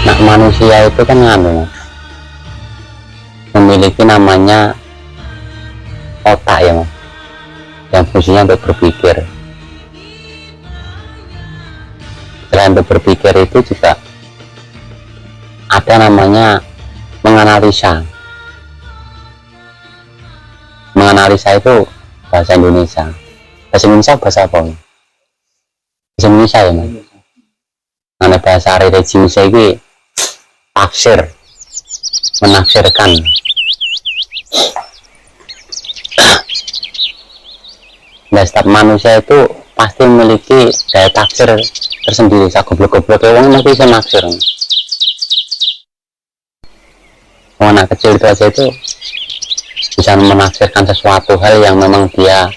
Nah, manusia itu kan memiliki namanya otak ya Mas, yang fungsinya untuk berpikir. Selain untuk berpikir itu juga ada namanya menganalisa. Menganalisa itu bahasa Indonesia. Bahasa Indonesia bahasa apa? Bahasa Indonesia ya Mas. Nah, bahasa religius ini tafsir, menafsirkan. Nah, setiap manusia itu pasti memiliki daya tafsir tersendiri. Saya goblok-goblok ya orang masih bisa nafsir. Anak kecil itu aja itu bisa menafsirkan sesuatu hal yang memang dia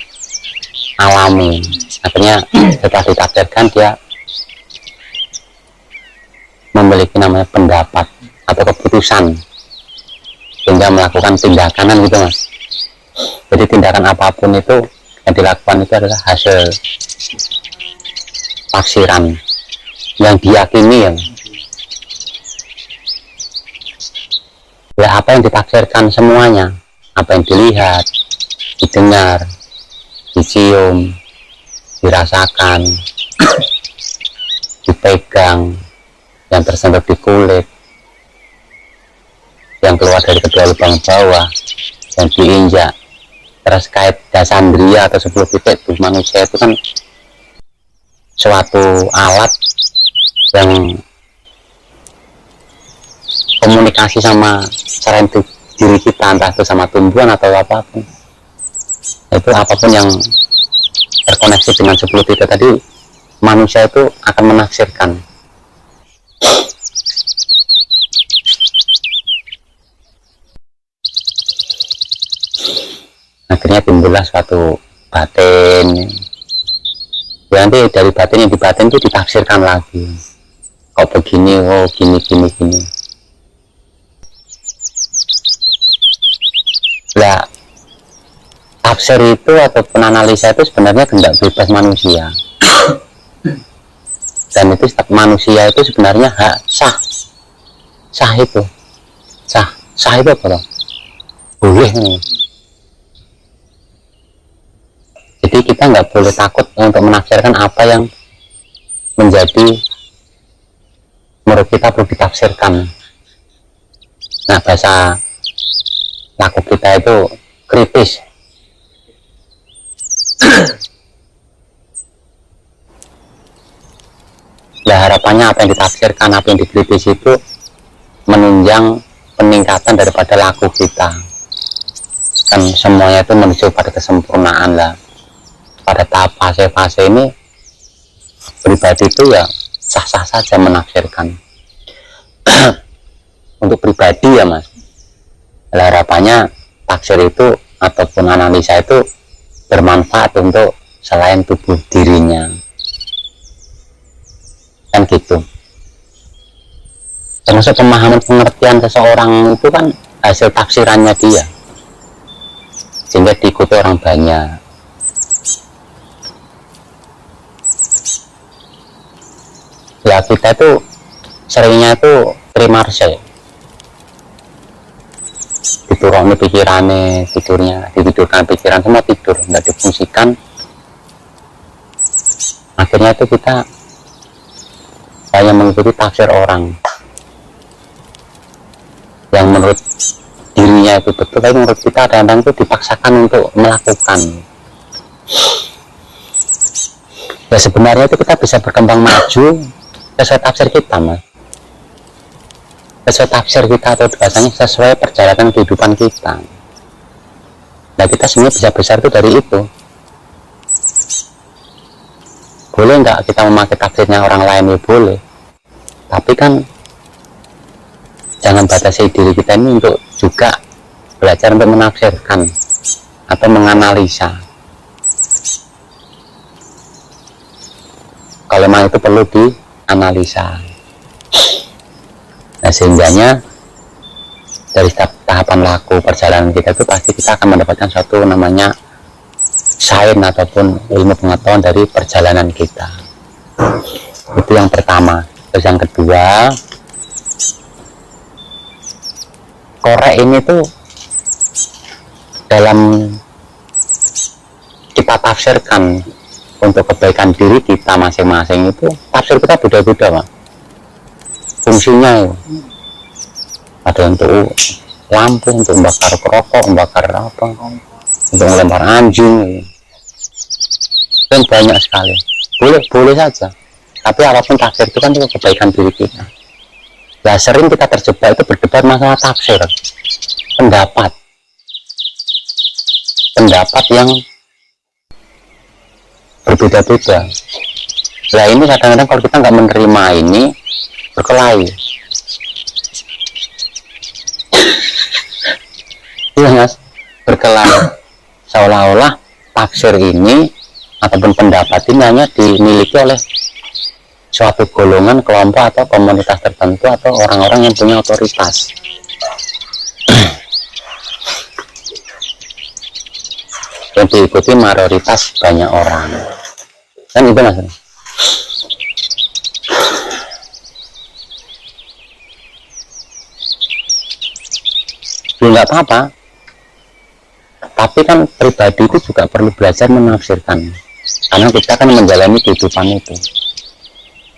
alami. Akhirnya setelah ditafsirkan dia memiliki namanya pendapat atau keputusan sehingga melakukan tindakan gitu Mas. Jadi tindakan apapun itu yang dilakukan itu adalah hasil tafsiran yang diyakini ya. Ya, apa yang ditafsirkan semuanya, apa yang dilihat, didengar, dicium, dirasakan, dipegang, yang tersentuh di kulit, yang keluar dari kedua lubang bawah, yang diinjak, terus kait dasandria atau 10 titik tubuh manusia itu kan suatu alat yang komunikasi sama selain diri kita, entah itu sama tumbuhan atau apapun. Itu apapun yang terkoneksi dengan 10 titik tadi, manusia itu akan menafsirkan. Akhirnya timbullah suatu batin. Ya, nanti dari batin yang di batin itu ditafsirkan lagi. Kok begini, oh gini. Nah, tafsir itu ataupun analisa itu sebenarnya tidak bebas manusia. Dan itu setiap manusia itu sebenarnya hak sah. Sah itu apa loh? Boleh. Jadi kita nggak boleh takut untuk menafsirkan apa yang menjadi menurut kita perlu ditafsirkan. Nah, bahasa laku kita itu kritis. Nah, harapannya apa yang ditafsirkan, apa yang dikritis itu menunjang peningkatan daripada laku kita. Kan semuanya itu menuju pada kesempurnaan lah. Pada tahap fase-fase ini pribadi itu ya sah-sah saja menafsirkan. Untuk pribadi ya Mas, harapannya tafsir itu ataupun analisa itu bermanfaat untuk selain tubuh dirinya, kan gitu. Termasuk pemahaman pengertian seseorang itu kan hasil tafsirannya dia, sehingga diikuti orang banyak. Ya, kita itu seringnya itu primarse, diturunkan pikirannya, ditidurkan pikiran, semua tidur, nggak difungsikan. Akhirnya itu kita hanya mengikuti tafsir orang yang menurut dirinya itu betul, tapi menurut kita kadang-kadang itu dipaksakan untuk melakukan. Ya, sebenarnya itu kita bisa berkembang maju sesuai tafsir kita Mas, sesuai tafsir kita atau bahasanya sesuai perjalanan kehidupan kita. Nah, kita sebenarnya bisa besar itu dari itu. Boleh nggak kita memakai tafsirnya orang lain? Ya boleh, tapi kan jangan batasi diri kita ini untuk juga belajar untuk menafsirkan atau menganalisa. Kalau memang itu perlu dianalisa. Nah, sehingganya dari setiap tahapan laku perjalanan kita itu pasti kita akan mendapatkan suatu namanya sains ataupun ilmu pengetahuan dari perjalanan kita. Itu yang pertama. Terus yang kedua, korek ini tuh dalam kita tafsirkan untuk kebaikan diri kita masing-masing, itu tafsir kita beda-beda, Pak. Fungsinya ya. Ada untuk lampu, untuk membakar rokok, membakar apa, untuk melempar anjing, dan banyak sekali. Boleh saja, tapi apapun tafsir itu kan untuk kebaikan diri kita. Ya sering kita terjebak itu berdebat masalah tafsir, pendapat yang berbeda-beda. Nah ini kadang-kadang kalau kita nggak menerima ini, berkelahi. Iya mas, berkelahi. Seolah-olah tafsir ini ataupun pendapat ini hanya dimiliki oleh suatu golongan, kelompok atau komunitas tertentu atau orang-orang yang punya otoritas. Yang diikuti mayoritas banyak orang. Kan itu mas. Ya nggak apa-apa. Tapi kan pribadi itu juga perlu belajar menafsirkan. Karena kita kan menjalani kehidupan itu.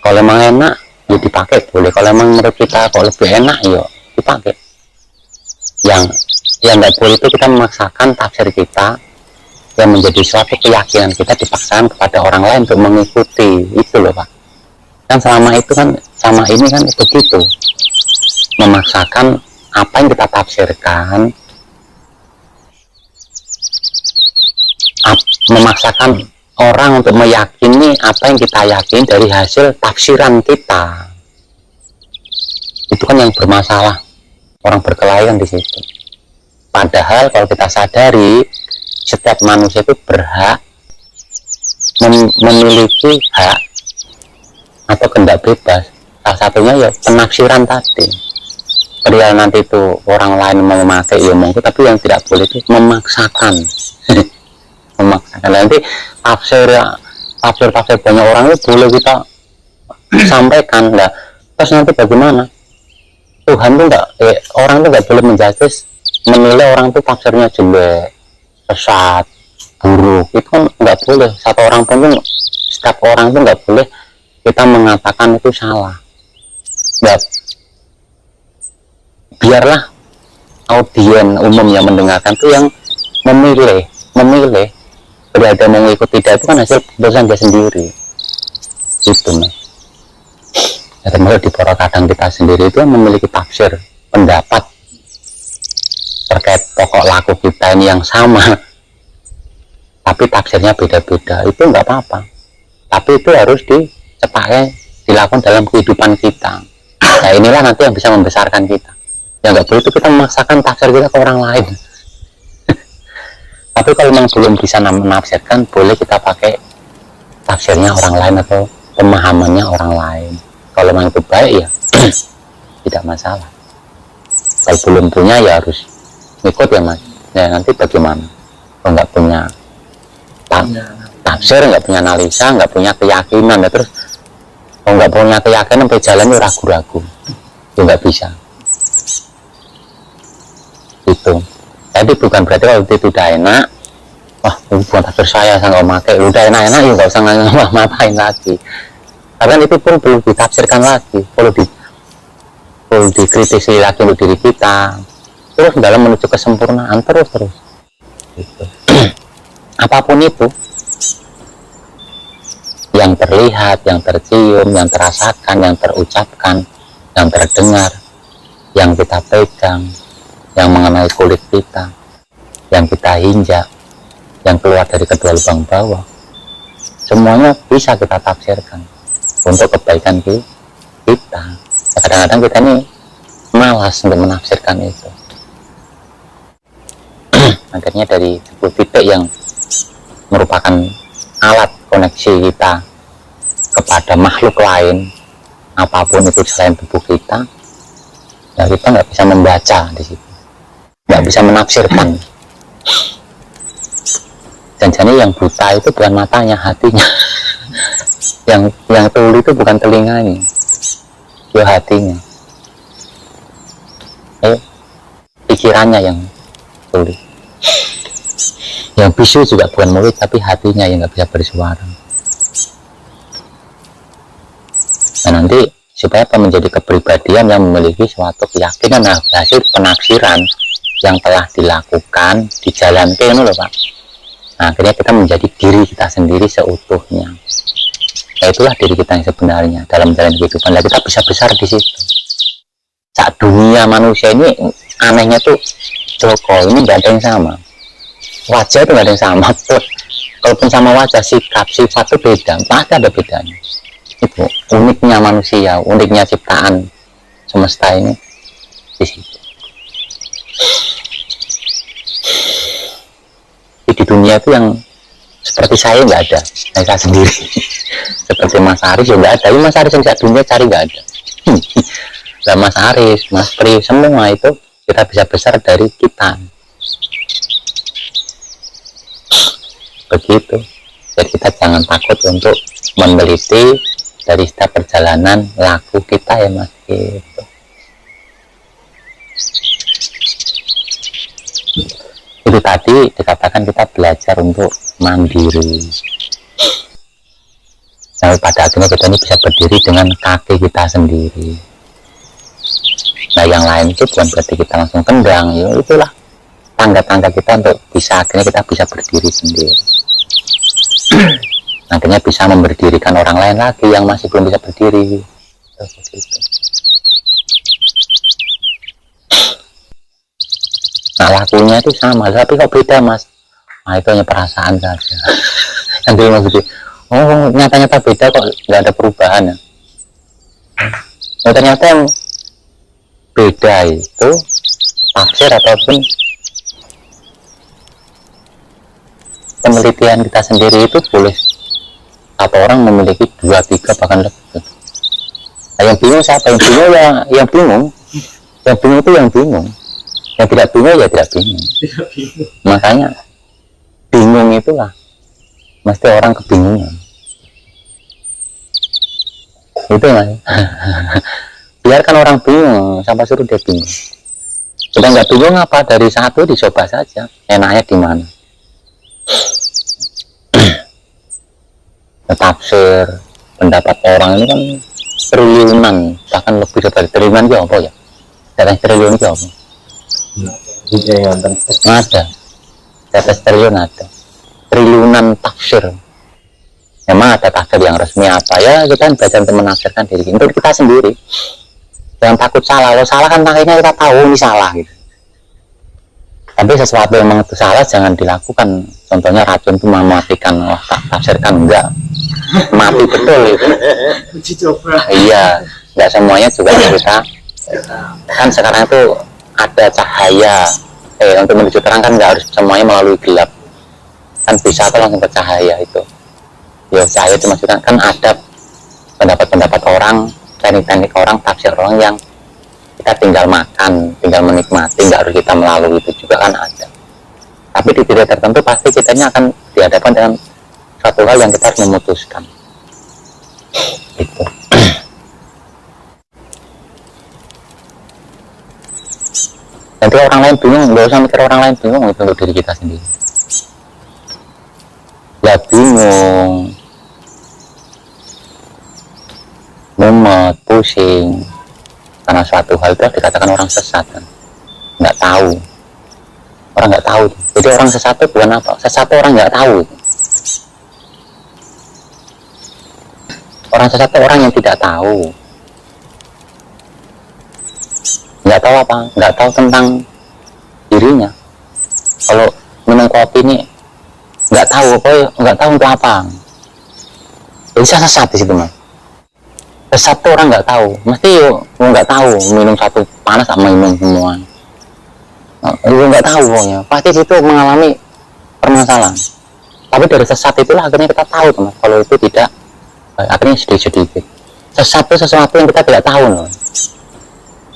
Kalau emang enak, ya dipakai boleh. Kalau emang menurut kita kok lebih enak, ya dipakai. Yang nggak boleh itu kita memaksakan tafsir kita yang menjadi suatu keyakinan kita dipaksakan kepada orang lain untuk mengikuti itu loh Pak. Kan selama itu kan sama ini kan begitu, memaksakan apa yang kita tafsirkan, memaksakan orang untuk meyakini apa yang kita yakini dari hasil tafsiran kita. Itu kan yang bermasalah, orang berkelahi kan di situ. Padahal kalau kita sadari, setiap manusia itu berhak memiliki hak atau kehendak bebas. Salah satunya ya penafsiran tadi. Perihal nanti itu orang lain mau memakai ya monggo, tapi yang tidak boleh itu memaksakan. Memaksakan. Nanti tafsir banyak orang itu boleh kita sampaikan, nah, terus nanti bagaimana? Tuhan tuh orang tuh nggak boleh menjudge, menilai orang itu tafsirnya jelek, sesat, buruk. Itu kan nggak boleh. Satu orang pun tuh, setiap orang tuh nggak boleh kita mengatakan itu salah. Ya, biarlah audien umum yang mendengarkan itu yang memilih berada mau ikut tidak, itu kan hasil keputusan dia sendiri. Itu mas. Ya, termasuk di para kadang kita sendiri itu memiliki tafsir, pendapat terkait pokok laku kita ini yang sama, tapi tafsirnya beda-beda. Itu nggak apa-apa, tapi itu harus dilakukan dalam kehidupan kita. Nah inilah nanti yang bisa membesarkan kita. Ya nggak boleh itu kita memaksakan tafsir kita ke orang lain. Tapi kalau memang belum bisa menafsirkan, boleh kita pakai tafsirnya orang lain atau pemahamannya orang lain. Kalau memang itu baik ya tidak masalah. Kalau belum punya ya harus ikut ya mas. Ya nanti bagaimana? Kalau nggak punya tafsir, nggak punya analisa, nggak punya keyakinan, ya terus kalau nggak punya keyakinan sampai jalan ragu-ragu, itu nggak bisa. Itu. Jadi bukan berarti kalau itu udah enak, wah bukan tafsir saya nggak pakai, udah enak-enak ya nggak usah ngapain lagi. Karena itu pun perlu ditafsirkan lagi, perlu dikritisi lagi untuk diri kita, terus dalam menuju kesempurnaan terus gitu. Apapun itu yang terlihat, yang tercium, yang terasakan, yang terucapkan, yang terdengar, yang kita pegang, yang mengenai kulit kita, yang kita injak, yang keluar dari kedua lubang bawah, semuanya bisa kita tafsirkan untuk kebaikan kita. Kadang-kadang kita ini malas untuk menafsirkan itu. Akhirnya dari sebuah titik yang merupakan alat koneksi kita kepada makhluk lain, apapun itu selain tubuh kita, ya kita nggak bisa membaca di situ, nggak bisa menafsirkan. Dan jadi yang buta itu bukan matanya, hatinya. yang tuli itu bukan telinganya, ya hatinya. pikirannya yang sulit. Yang bisu juga bukan mulut, tapi hatinya yang nggak bisa bersuara. Nah nanti supaya menjadi kepribadian yang memiliki suatu keyakinan, nah hasil penaksiran yang telah dilakukan, dijalankan loh Pak. Nah akhirnya kita menjadi diri kita sendiri seutuhnya. Nah, itulah diri kita yang sebenarnya dalam jalan kehidupan. Nah, kita bisa besar di situ. Saat dunia manusia ini anehnya tuh, Joko ini nggak ada yang sama. Wajah itu nggak ada yang sama tuh. Kalaupun sama wajah, sikap, sifat itu beda, pasti ada bedanya. Itu uniknya manusia, uniknya ciptaan semesta ini di situ. Di dunia itu yang seperti saya nggak ada, saya sendiri. Seperti Mas Aris ya nggak ada, tapi Mas Aris yang dunia cari nggak ada. Lah Mas Aris, Mas Pri, semua itu kita bisa besar dari kita. Begitu. Jadi kita jangan takut untuk meneliti dari setiap perjalanan laku kita ya Mas. Gitu. Itu tadi dikatakan kita belajar untuk mandiri. Nah, pada akhirnya kita ini bisa berdiri dengan kaki kita sendiri. Nah, yang lain itu bukan berarti kita langsung tendang, ya itulah tangga-tangga kita untuk bisa akhirnya kita bisa berdiri sendiri. Akhirnya bisa memberdirikan orang lain lagi yang masih belum bisa berdiri. Begitu. Nah, lakunya itu sama, tapi kok beda Mas? Nah, itu hanya perasaan saja. Yang dulu maksudnya, oh nyata-nyata beda kok, nggak ada perubahan ya. Nah, ternyata yang beda itu tafsir ataupun penelitian kita sendiri itu boleh satu orang memiliki 2, 3 bahkan lebih. Nah, yang bingung siapa? Yang bingung ya yang bingung. Yang bingung itu yang bingung. Yang tidak bingung ya tidak bingung. Makanya bingung itulah mesti orang kebingungan. Itu Mas. Biarkan orang bingung, sampai suruh dia bingung. Kita nggak bingung apa, dari satu dicoba saja enaknya di mana. Tafsir pendapat orang ini kan triliunan, bahkan lebih dari triliunan itu apa ya? Dari triliun itu apa? Ada, di atas triliun ada. Triliunan tafsir. Memang ada tafsir yang resmi apa ya, kita kan belajar untuk menafsirkan diri untuk kita sendiri. Jangan takut salah, kalau salah kan akhirnya kita tahu ini salah gitu. Tapi sesuatu yang memang itu salah jangan dilakukan. Contohnya racun itu mematikan, wah tak tafsirkan enggak, mati betul itu. Uji coba. Iya, enggak semuanya juga kita. Kan sekarang itu ada cahaya, untuk menuju terang kan enggak harus semuanya melalui gelap. Kan bisa tuh langsung ke cahaya itu. Ya cahaya itu maksudnya kan ada pendapat-pendapat orang, teknik-teknik orang, tafsir orang yang kita tinggal makan, tinggal menikmati, nggak harus kita melalui itu juga kan ada. Tapi di titik tertentu pasti kitanya akan dihadapkan dengan suatu hal yang kita harus memutuskan. Itu. Nanti orang lain bingung, nggak usah mikir orang lain bingung, itu untuk diri kita sendiri. Ya bingung, mumet, pusing, karena suatu hal itu dikatakan orang sesat kan, nggak tahu, orang nggak tahu. Jadi orang sesat itu bukan apa, sesat itu orang nggak tahu. Orang sesat itu orang yang tidak tahu, nggak tahu apa, nggak tahu tentang dirinya. Kalau minum kopi ini nggak tahu apa, nggak tahu untuk apa, bisa sesat di situ Mas. Sesat tuh orang nggak tahu, mesti nggak tahu minum satu panas sama minum semua, nggak tahu pokoknya pasti situ mengalami permasalahan. Tapi dari sesat itulah akhirnya kita tahu teman, kalau itu tidak, akhirnya sedikit-sedikit. Sesat itu sesuatu yang kita tidak tahu loh.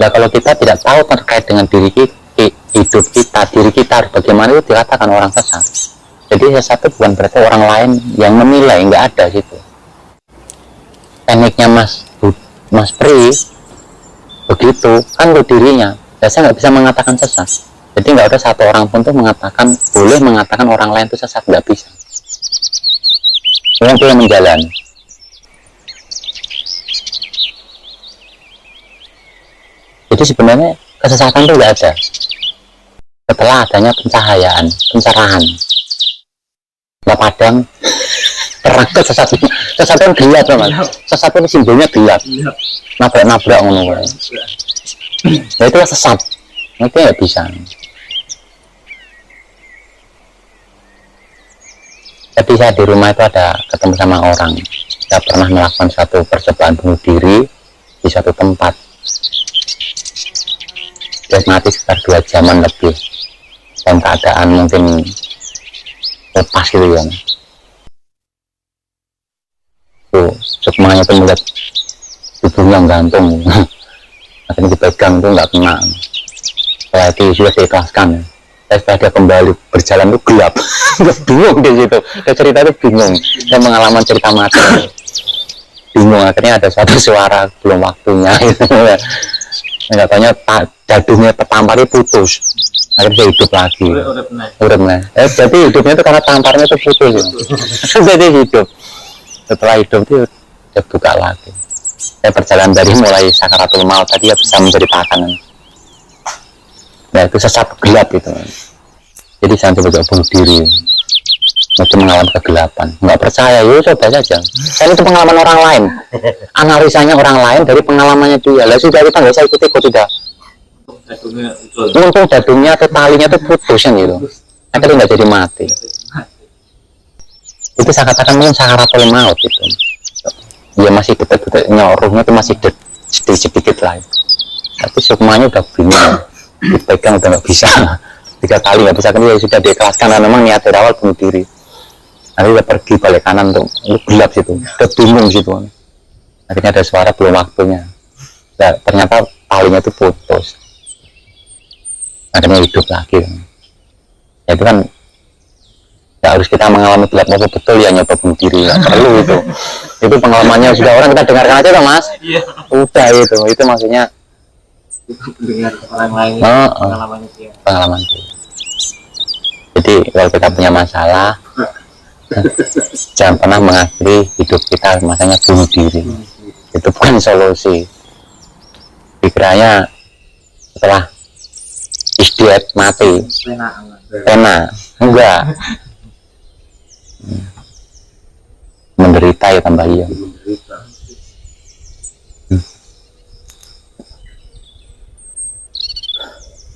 Nah kalau kita tidak tahu terkait dengan diri kita, hidup kita, diri kita bagaimana, itu dikatakan orang sesat. Jadi sesat itu bukan berarti orang lain yang menilai, nggak ada situ. Tekniknya Mas Pri begitu kan untuk dirinya, saya nggak bisa mengatakan sesat. Jadi nggak ada satu orang pun tuh boleh mengatakan orang lain itu sesat, nggak bisa. Orang yang menjalani. Jadi sebenarnya kesesatan itu nggak ada setelah adanya pencahayaan, pencerahan. Nggak padang terang kesesatan gelap teman. Sesat itu simbolnya gelap. Nabrak ngono. Nah itu sesat. Itu nggak bisa. Tapi saya di rumah itu ada ketemu sama orang. Saya pernah melakukan suatu percobaan bunuh diri di suatu tempat. Dia mati sekitar 2 jaman lebih. Dan keadaan mungkin lepas gitu ya. Tuh, semuanya tuh melihat tubuhnya gantung. Akhirnya dipegang tuh nggak kena. Setelah itu sudah diikhlaskan. Setelah dia kembali berjalan itu gelap. Bingung di situ. Dia cerita itu bingung. Dia pengalaman cerita mati. Bingung. Akhirnya ada suatu suara belum waktunya. Katanya jadungnya tertampar itu putus. Akhirnya dia hidup lagi. Urip. Jadi hidupnya itu karena tamparnya itu putus. Jadi hidup. Setelah hidup itu dia buka lagi. Saya berjalan dari mulai sakaratul maut tadi ya bisa menjadi makanan. Nah itu sesat gelap itu. Jadi jangan coba bunuh diri. Itu mengalami kegelapan. Nggak percaya, yuk coba saja. Saya itu pengalaman orang lain. Analisanya orang lain dari pengalamannya dia. Lah sudah kita nggak usah ikut-ikut tidak. Untung jadungnya atau talinya itu putus kan gitu. Akhirnya nggak jadi mati. Itu saya katakan mungkin sakaratul maut itu. Dia masih dekat-dekat nyoruhnya itu masih sedikit lah. Tapi semuanya udah bingung. Dipegang udah nggak bisa. 3 kali nggak bisa kan ya sudah diikhlaskan karena memang niat dari awal bunuh diri. Nanti dia pergi balik kanan tuh gelap situ, udah bingung situ. Akhirnya ada suara belum waktunya. Nah, ternyata talinya itu putus. Akhirnya hidup lagi. Ya, itu kan ya harus kita mengalami gelap maupun betul ya nyoba bunuh diri. Nggak perlu itu. Itu pengalamannya sudah orang kita dengarkan aja kan mas. Udah itu maksudnya. Dengar orang lain pengalaman itu ya. Pengalaman itu. Jadi kalau kita punya masalah jangan pernah mengakhiri hidup kita makanya bunuh diri. Itu bukan solusi. Pikirannya setelah istiad mati enak enggak menderita ya tambah iya.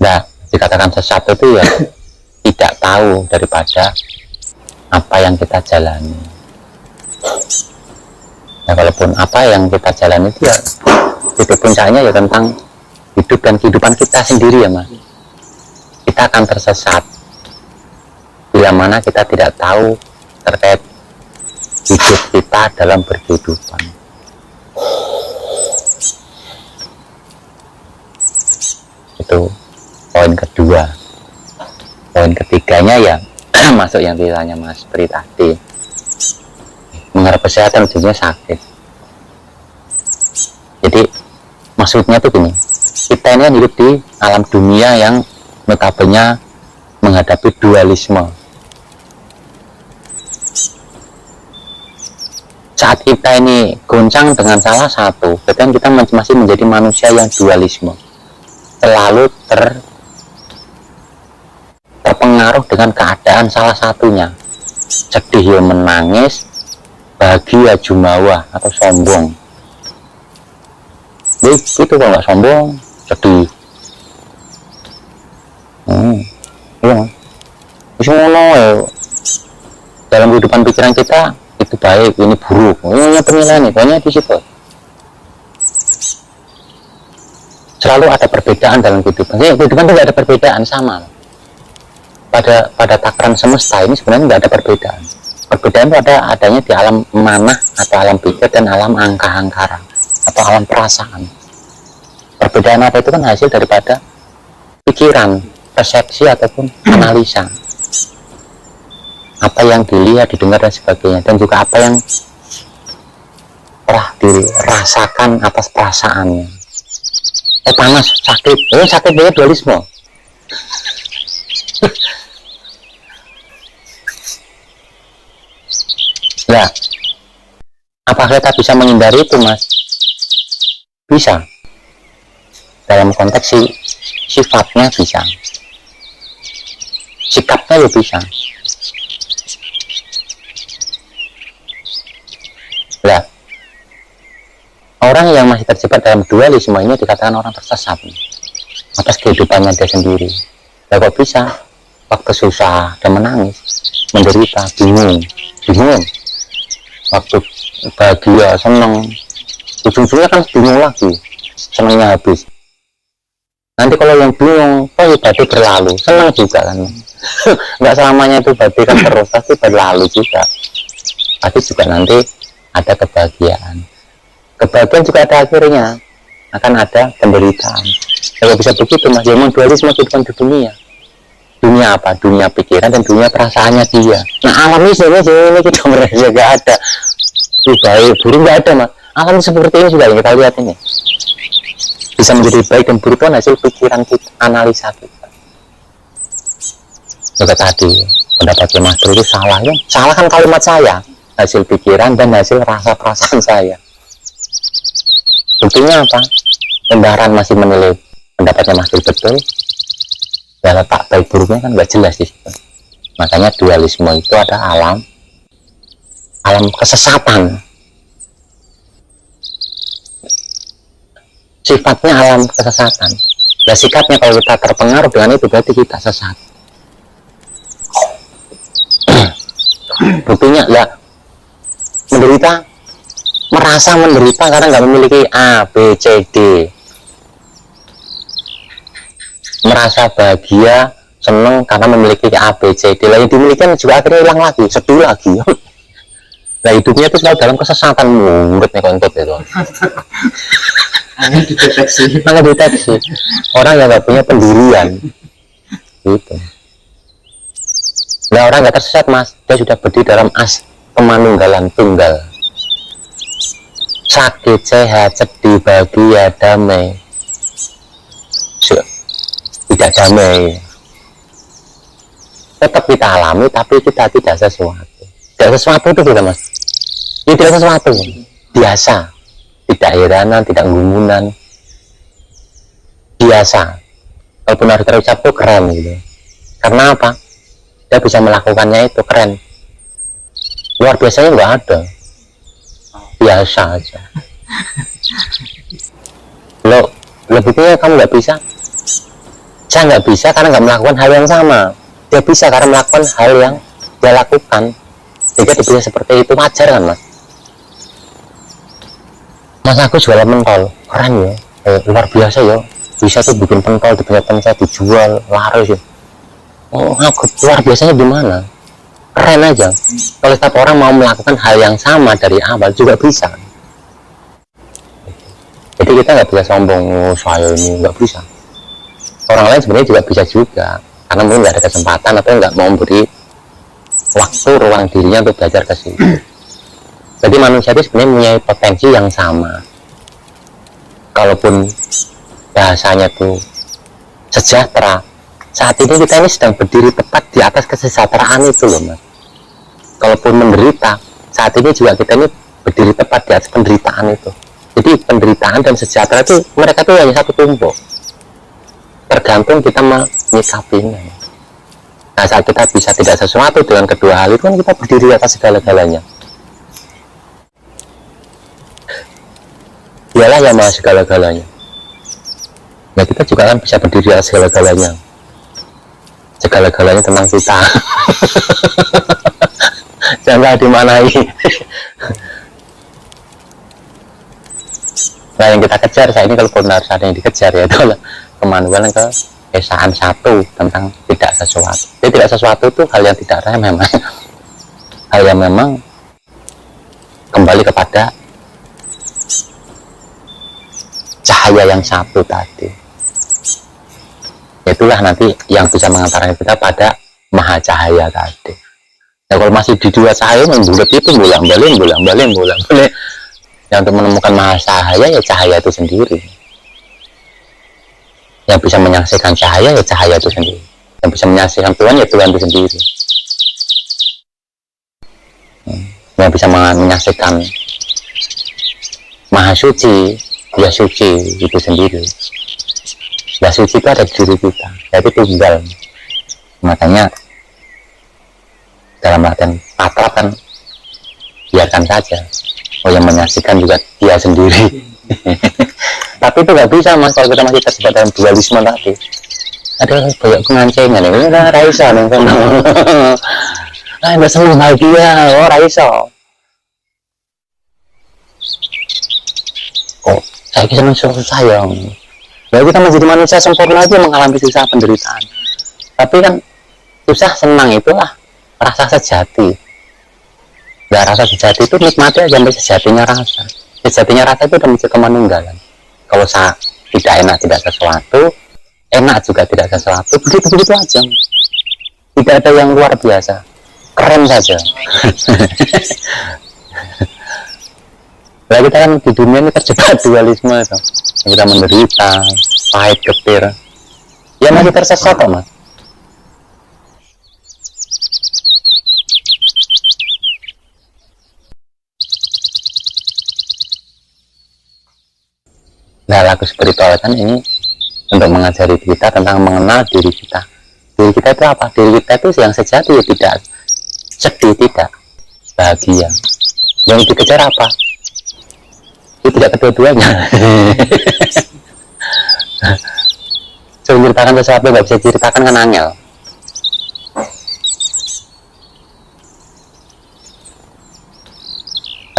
Nah, dikatakan sesat itu ya tidak tahu daripada apa yang kita jalani. Nah, walaupun apa yang kita jalani itu ya itu puncaknya ya tentang hidup dan kehidupan kita sendiri ya mas. Kita akan tersesat bila mana kita tidak tahu terkait hidup kita dalam berkehidupan. Itu poin kedua. Poin ketiganya ya masuk yang ditanya Mas Pri tadi, mengharap kesehatan ujungnya sakit. Jadi maksudnya tuh gini, kita ini hidup di alam dunia yang notabene menghadapi dualisme. Saat kita ini goncang dengan salah satu, kadang kita masih menjadi manusia yang dualisme, selalu terpengaruh dengan keadaan salah satunya. Sedih ya menangis, bahagia jumawa atau sombong. Itu kalau nggak sombong, sedih. Iya. Semua ya. Dalam kehidupan pikiran kita itu baik, ini buruk. Ini penilaian, pokoknya di situ. Selalu ada perbedaan dalam kehidupan. Ya, kehidupan itu nggak ada perbedaan, sama. Pada takaran semesta ini sebenarnya nggak ada perbedaan. Perbedaan itu adanya di alam manah atau alam pikir dan alam angka-angkara atau alam perasaan. Perbedaan apa itu kan hasil daripada pikiran, persepsi ataupun analisa. Apa yang dilihat, didengar dan sebagainya, dan juga apa yang telah dirasakan atas perasaannya. Panas, sakit, sakit dia dualisme. Ya, apakah kita bisa menghindari itu, Mas? Bisa. Dalam konteks sifatnya bisa. Sikapnya ya bisa. Nah, orang yang masih terjebak dalam dualisme ini dikatakan orang tersesat atas kehidupannya dia sendiri. Ya kok bisa? Waktu susah dan menangis, menderita, bingung. Waktu bahagia, senang, ujung-ujungnya kan bingung lagi, senangnya habis. Nanti kalau yang bingung, kok ya berarti berlalu, senang juga kan. Nggak selamanya itu berarti kan terus, pasti berlalu juga. Pasti juga nanti ada kebahagiaan. Kebahagiaan juga ada akhirnya, akan ada penderitaan. Kalau bisa begitu, Mas, ya memang dualisme kehidupan di dunia. Dunia apa? Dunia pikiran dan dunia perasaannya dia. Nah, alam ini sebenarnya ini kita merasa gak ada. Baik, buruk gak ada, Mas. Alam seperti ini sudah yang kita lihat ini. Bisa menjadi baik dan buruk kan hasil pikiran kita, analisa kita. Juga tadi, pendapatnya Mas Bro itu salah ya? Salah kan kalimat saya. Hasil pikiran dan hasil rasa perasaan saya. Buktinya apa? Kendaraan masih menilai pendapatnya Mas Bro betul. Ya letak baik buruknya kan nggak jelas di situ. Makanya dualisme itu ada alam kesesatan. Sifatnya alam kesesatan. Nah, sikapnya kalau kita terpengaruh dengan itu berarti kita sesat. Buktinya ya merasa menderita karena nggak memiliki A, B, C, D. Merasa bahagia, seneng karena memiliki A, B, C, D. Lalu dimiliki juga akhirnya hilang lagi, sedih lagi. Nah, hidupnya itu selalu dalam kesesatan muridnya kontot itu. Angin dideteksi. Orang yang nggak punya pendirian, gitu. Nah, orang nggak tersesat, Mas, dia sudah berdiri dalam as pemanunggalan tunggal. Sakit, sehat, sedih, bahagia, damai. Tidak damai, tetap kita alami, tapi kita tidak sesuatu itu kita, Mas. Ini tidak sesuatu, biasa, tidak heranan, tidak gumunan, biasa. Walaupun harus terucap itu keren gitu. Karena apa? Dia bisa melakukannya itu keren. Luar biasanya nggak ada, biasa aja. Lo lebihnya kamu nggak bisa. Saya nggak bisa karena nggak melakukan hal yang sama. Dia bisa karena melakukan hal yang dia lakukan. Jika dia bisa seperti itu wajar kan, Mas? Mas aku jualan pentol, keren ya, luar biasa ya. Bisa tuh bikin pentol di banyak tempat dijual laris ya. Oh, aku luar biasanya di mana? Keren aja. Kalau setiap orang mau melakukan hal yang sama dari awal juga bisa. Jadi kita nggak bisa sombong, saya ini nggak bisa. Orang lain sebenarnya juga bisa juga, karena mungkin nggak ada kesempatan atau nggak mau beri waktu ruang dirinya untuk belajar ke situ. Jadi manusia itu sebenarnya punya potensi yang sama. Kalaupun bahasanya tuh sejahtera, saat ini kita ini sedang berdiri tepat di atas kesejahteraan itu loh, Mas. Kalaupun menderita, saat ini juga kita ini berdiri tepat di atas penderitaan itu. Jadi penderitaan dan sejahtera itu mereka tuh hanya satu tumpuk. Tergantung kita menyikapinya. Nah, saat kita bisa tidak sesuatu dengan kedua hal itu kan kita berdiri atas segala-galanya. Dialah yang maha segala-galanya. Nah, kita juga kan bisa berdiri atas segala-galanya. Segala-galanya tentang kita. Jangan dimanai. Nah, yang kita kejar saat ini kalau benar saat yang dikejar ya itu kemanusiaan ke esaan satu tentang tidak sesuatu. Jadi tidak sesuatu itu hal yang tidak remeh, memang hal yang memang kembali kepada cahaya yang satu tadi. Itulah nanti yang bisa mengantarkan kita pada maha cahaya tadi. Nah, kalau masih di dua cahaya membulat itu bolak-balik yang untuk menemukan maha cahaya ya cahaya itu sendiri. Yang bisa menyaksikan cahaya ya cahaya itu sendiri. Yang bisa menyaksikan Tuhan ya Tuhan itu sendiri. yang bisa menyaksikan Maha Suci, ya suci itu sendiri. Ya suci itu ada di diri kita, yaitu tunggal. Makanya dalam artian patra kan biarkan saja. Oh, yang menyaksikan juga dia sendiri. Tapi itu nggak bisa mas kalau kita masih terjebak dalam dualisme tadi. Ada banyak pengancengan ini kan Raisa nih kan. Nggak senang bahagia, oh Raisa. Kok saya senang susah ya. Ya kita menjadi manusia sempurna aja mengalami susah penderitaan. Tapi kan susah senang itulah rasa sejati. Ya rasa sejati itu nikmati aja sampai sejatinya rasa. Sejatinya rasa itu udah menuju kemanunggalan. Kalau saya tidak enak tidak sesuatu, enak juga tidak sesuatu, begitu-begitu aja. Tidak ada yang luar biasa, keren saja. Nah, kita kan di dunia ini terjebak dualisme so. Kita menderita, pahit getir, ya masih tersesat kok mas. Nah, lagu spiritual kan ini untuk mengajari kita tentang mengenal diri kita. Diri kita itu apa? Diri kita itu yang sejati ya tidak sedih, tidak bahagia. Yang dikejar apa? Itu tidak kedua-duanya. So, menceritakan sesuatu nggak bisa diceritakan kan angel.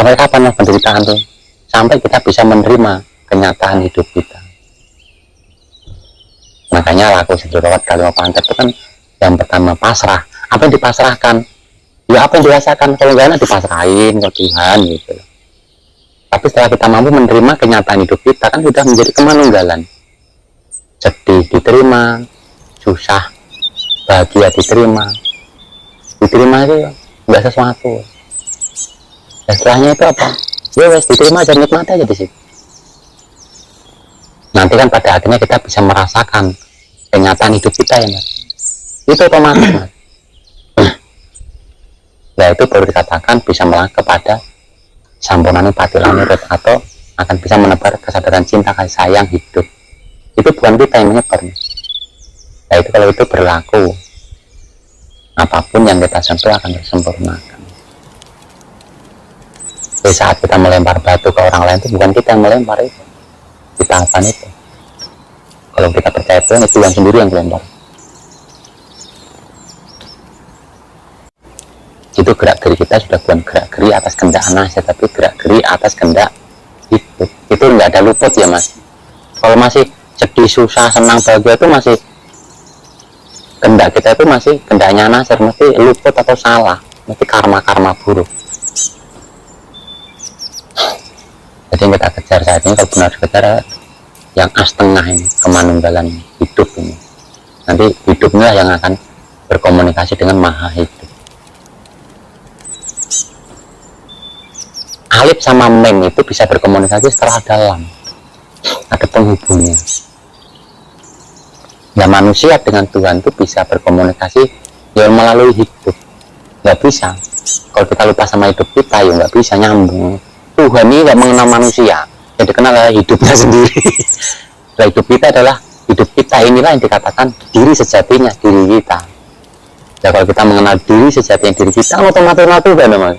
Sampai kapan lah penderitaan tuh? Sampai kita bisa menerima kenyataan hidup kita. Makanya laku Sidrawat Kalimat Pantet itu kan yang pertama pasrah. Apa yang dipasrahkan? Ya apa yang dirasakan. Kalau nggak enak dipasrahin ke Tuhan gitu. Tapi setelah kita mampu menerima kenyataan hidup kita kan sudah menjadi kemanunggalan. Sedih diterima, susah, bahagia diterima. Diterima itu nggak sesuatu. Dan setelahnya itu apa? Ya wes diterima aja, nikmati aja di situ. Nanti kan pada akhirnya kita bisa merasakan kenyataan hidup kita ya mas. Itu otomatis mas. Nah itu baru dikatakan bisa melangkah kepada sampurnane patilanurut atau akan bisa menebar kesadaran cinta kasih sayang hidup. Itu bukan kita yang menyebar. Nah itu kalau itu berlaku, apapun yang kita sentuh akan disempurnakan. Di saat kita melempar batu ke orang lain itu bukan kita yang melempar itu. Tahapan itu kalau kita percaya Tuhan itu yang sendiri yang dilempar. Itu gerak geri kita sudah bukan gerak geri atas kehendak anasya, tapi gerak geri atas kehendak hidup. Itu nggak ada luput ya mas. Kalau masih sedih, susah, senang, bahagia itu masih kehendak kita itu masih kehendaknya anasya, mesti luput atau salah, mesti karma-karma buruk. Jadi yang kita kejar saat ini kalau benar kejar yang setengah ini, kemanunggalan hidup ini. Nanti hidupnya yang akan berkomunikasi dengan Maha Hidup. Alif sama Mem itu bisa berkomunikasi setelah dalam, ada penghubungnya. Nah manusia dengan Tuhan itu bisa berkomunikasi yang melalui hidup. Nggak bisa. Kalau kita lupa sama hidup kita ya nggak bisa nyambung. Tuhan ini nggak mengenal manusia, yang dikenal adalah hidupnya sendiri. Nah, hidup kita adalah hidup kita, inilah yang dikatakan diri sejatinya diri kita. Ya kalau kita mengenal diri sejatinya diri kita, otomatis Tuhan mas.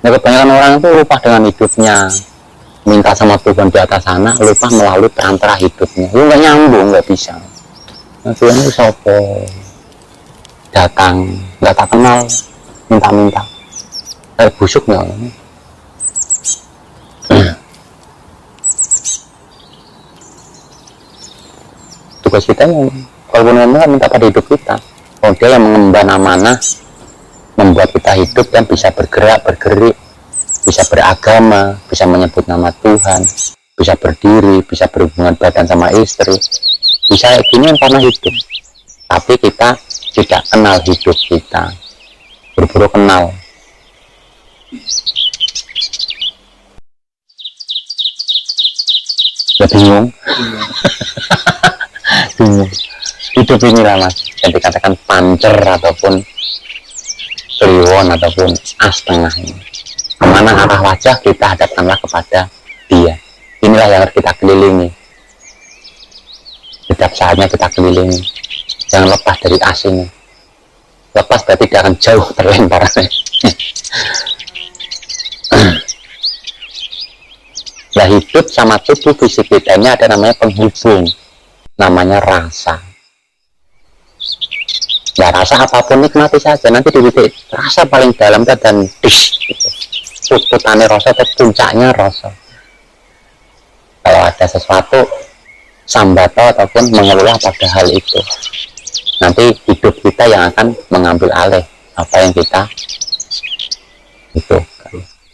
Nah, kebanyakan orang itu lupa dengan hidupnya, minta sama Tuhan di atas sana, lupa melalui perantara hidupnya. Lu nggak nyambung, nggak bisa. Nah, Tuhan itu sopo datang, nggak tak kenal, minta-minta, kayak busuknya. Tugas kita yang kalau benar-benar minta pada hidup kita, kalau dia yang mengemban amanah, membuat kita hidup dan bisa bergerak, bergerik, bisa beragama, bisa menyebut nama Tuhan, bisa berdiri, bisa berhubungan badan sama istri, bisa kayak gini yang karena hidup. Tapi kita tidak kenal hidup kita, buru-buru kenal. Ya bingung. Bingung. Hidup inilah mas yang dikatakan pancer ataupun kliwon ataupun setengah ini. kemana arah wajah kita hadapkanlah kepada dia. Inilah yang harus kita kelilingi. Setiap saatnya kita kelilingi, jangan lepas dari asing. Lepas berarti dia akan jauh terlempar. Nah, hidup sama tubuh fisik kita ini ada namanya penghubung, namanya rasa. Ya rasa apapun nikmati saja, nanti di titik rasa paling dalam dan gitu. Pututannya rasa atau puncaknya rasa. Kalau ada sesuatu sambato ataupun mengeluh pada hal itu, nanti hidup kita yang akan mengambil alih apa yang kita itu.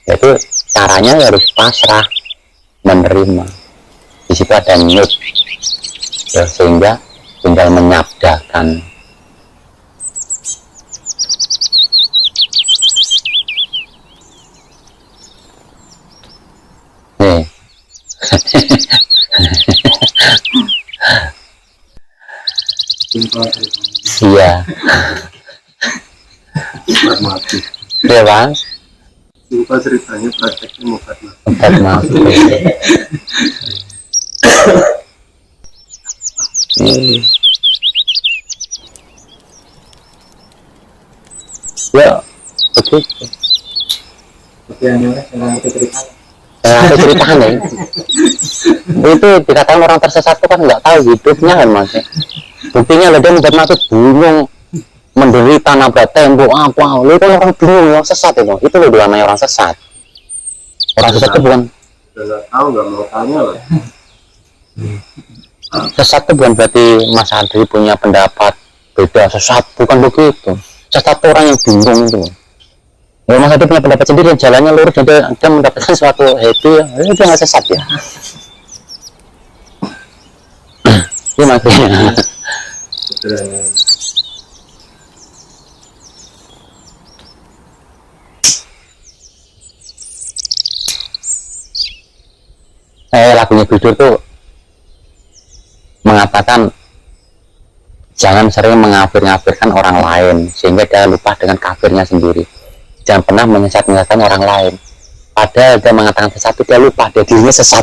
Jadi caranya harus pasrah, menerima. Di situ ada mood, ya, sehingga tinggal menyabdakan. Nih. Iya. Mati. Iya bang. Lupa ceritanya prakteknya mukat mati. Empat mati. Ya, begitu. Oke, yang itu cerita. Nah, ceritakan nih. Itu dikatakan orang tersesat itu kan nggak tahu hidupnya kan mas. Buktinya lah dia membuat mati bingung, menderita nabrak tembok apa. Lu kan orang bingung, orang sesat itu loh namanya orang sesat. Orang sesat itu bukan. Nggak tahu, nggak mau tanya lah. Sesat itu bukan berarti Mas Adri punya pendapat beda. Sesat bukan begitu. Sesat itu orang yang bingung itu. Ya, Mas Adri punya pendapat sendiri, jalannya lurus, jadi dia mendapatkan suatu happy, ya dia nggak sesat ya. Iya maksudnya. Lagunya Gus Dur tuh mengatakan jangan sering mengafir-ngafirkan orang lain sehingga dia lupa dengan kafirnya sendiri. Jangan pernah menyesat-nyesatkan orang lain. Padahal dia mengatakan sesuatu dia lupa dia dirinya sesat.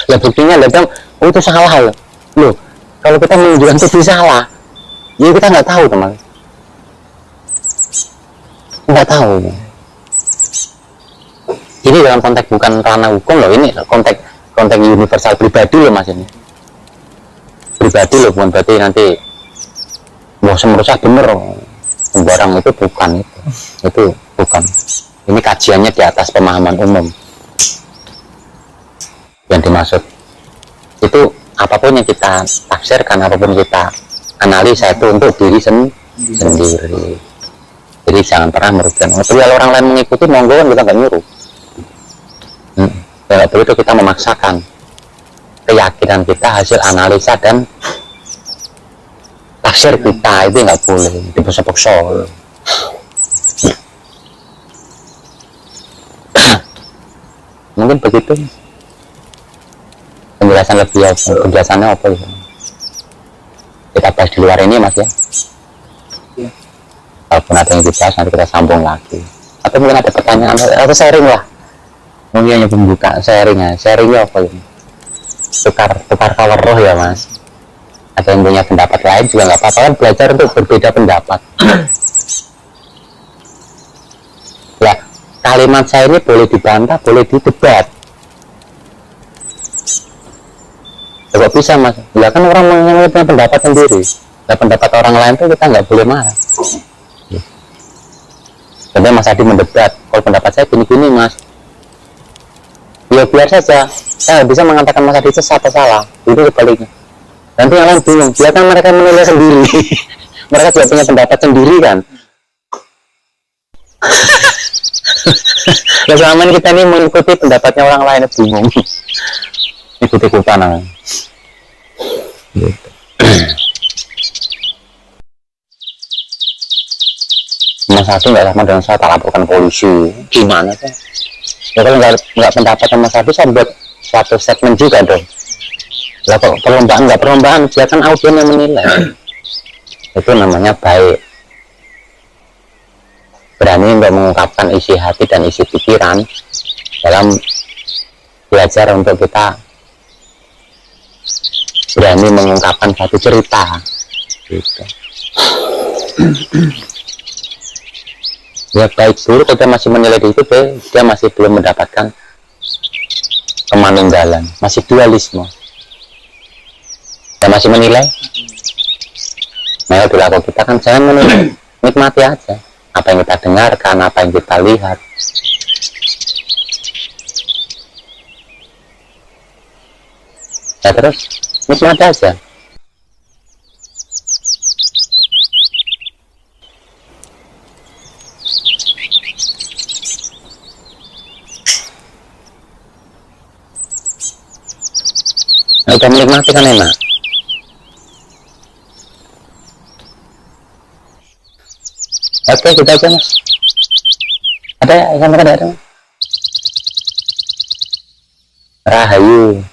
Ya buktinya dia oh itu salah loh. Kalau kita menunjukkan itu salah, ya kita nggak tahu teman. Nggak tahu. Ini dalam konteks bukan ranah hukum loh, ini konteks universal pribadi loh mas ini. Pribadi loh, bukan berarti nanti mau semerusak bener sembarang itu bukan itu bukan. Ini kajiannya di atas pemahaman umum. Yang dimaksud itu apapun yang kita tafsirkan, apapun kita analisa itu untuk diri sendiri. Jadi jangan pernah merugikan. Kalau orang lain mengikuti monggo kan kita nggak nyuruh. Kalau begitu kita memaksakan keyakinan kita hasil analisa dan tafsir kita itu nggak boleh dipaksa-paksa. Mungkin begitu penjelasan lebih ya, penjelasannya apa ya? Kita bahas di luar ini mas ya. Kalaupun ada yang dibahas nanti kita sambung lagi. Atau mungkin ada pertanyaan atau sharing lah. Mungkin hanya pembuka sharingnya apa ya? Tukar kawar roh ya mas. Ada yang punya pendapat lain juga nggak apa-apa kan, belajar untuk berbeda pendapat. Ya kalimat saya ini boleh dibantah, boleh didebat. Ya, kok bisa mas? Ya kan orang punya pendapat sendiri. Nah, pendapat orang lain tuh kita nggak boleh marah. Contohnya Mas Adi mendebat, kalau pendapat saya gini-gini mas, ya biar saja. Saya nggak bisa mengatakan Mas Adi sesat atau salah. Itu sebaliknya. Nanti yang lain bingung, biarkan mereka menilai sendiri. Mereka juga punya pendapat sendiri kan. Nah, selama ini kita ini mengikuti pendapatnya orang lain, bingung. Ikut-ikutan kan. Mas Adi nggak sama dengan saya, tak laporkan polisi. Gimana sih? Ya kalau nggak pendapat sama Mas Adi, saya buat suatu statement juga dong. Lah kok perlombaan, biarkan audien yang menilai. Itu namanya baik. berani untuk mengungkapkan isi hati dan isi pikiran dalam belajar untuk kita berani mengungkapkan satu cerita gitu. Ya baik dulu kita masih menilai itu dia masih belum mendapatkan kemanunggalan, masih dualisme, kita masih menilai. Nah perilaku kita kan jangan menilai, nikmati aja apa yang kita dengarkan, apa yang kita lihat. Ya terus nikmati aja. Nah, udah menikmati kan enak. Oke, kita aja mas. Ada yang ada. Rahayu.